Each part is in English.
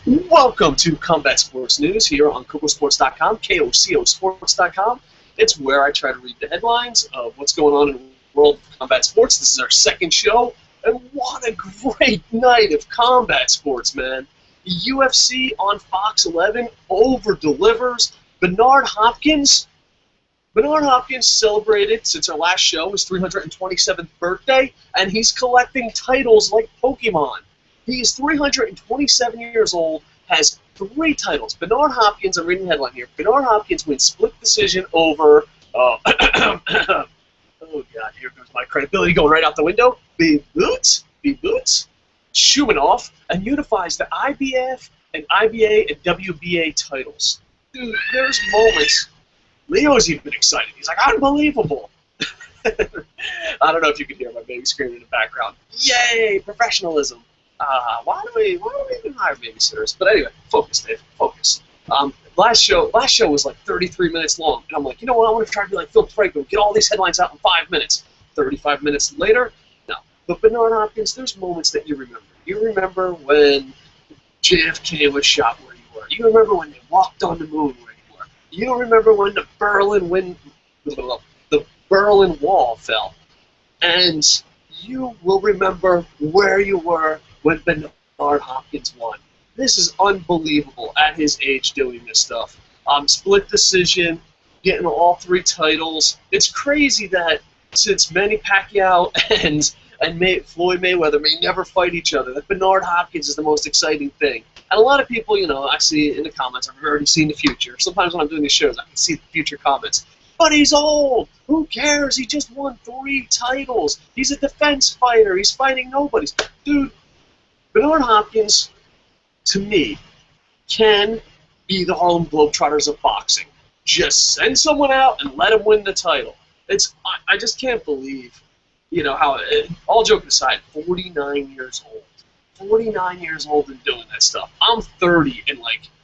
Welcome to Combat Sports News here on KokoSports.com, KOCOSports.com. It's where I try to read the headlines of what's going on in the world of combat sports. This is our second show, and what a great night of combat sports, man. The UFC on Fox 11 over-delivers. Bernard Hopkins celebrated, since our last show, his 327th birthday, and he's collecting titles like Pokemon. He is 327 years old, has 3 titles. Bernard Hopkins, I'm reading the headline here, Bernard Hopkins wins split decision over, oh God, here goes my credibility going right out the window, Boots, Shumenov, and unifies the IBF and IBA and WBA titles. Dude, there's moments, Leo's even excited. He's like, unbelievable. I don't know if you can hear my baby screaming in the background. Yay, professionalism. Why do we even hire babysitters? But anyway, focus, Dave. Focus. Last show was like 33 minutes long, and I'm like, you know what? I want to try to be like Phil Franco, get all these headlines out in 5 minutes. 35 minutes later, no. But Bernard Hopkins, there's moments that you remember. You remember when JFK was shot where you were. You remember when they walked on the moon where you were. You remember when the Berlin Wall fell, and you will remember where you were when Bernard Hopkins won. This is unbelievable at his age doing this stuff. Split decision, getting all 3 titles. It's crazy that since Manny Pacquiao and Floyd Mayweather may never fight each other, that Bernard Hopkins is the most exciting thing. And a lot of people, you know, I see in the comments, I've already seen the future. Sometimes when I'm doing these shows, I can see the future comments. But he's old. Who cares? He just won 3 titles. He's a defense fighter. He's fighting nobodies. Dude, Bernard Hopkins, to me, can be the Harlem Globetrotters of boxing. Just send someone out and let him win the title. I just can't believe, you know, how, all joking aside, 49 years old. 49 years old and doing that stuff. I'm 30 and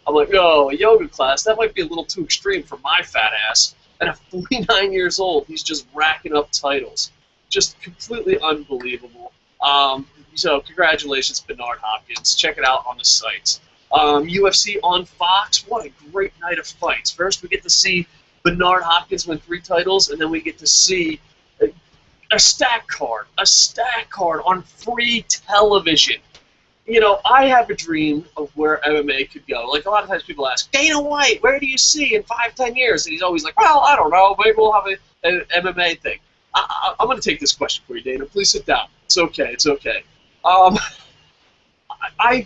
I'm like, oh, a yoga class, that might be a little too extreme for my fat ass. And at 49 years old, he's just racking up titles. Just completely unbelievable. So congratulations, Bernard Hopkins. Check it out on the sites. UFC on Fox, what a great night of fights. First, we get to see Bernard Hopkins win 3 titles, and then we get to see a stack card on free television. You know, I have a dream of where MMA could go. Like, a lot of times people ask, Dana White, where do you see in 5-10 years? And he's always like, well, I don't know. Maybe we'll have an MMA thing. I'm going to take this question for you, Dana. Please sit down. It's okay. It's okay. I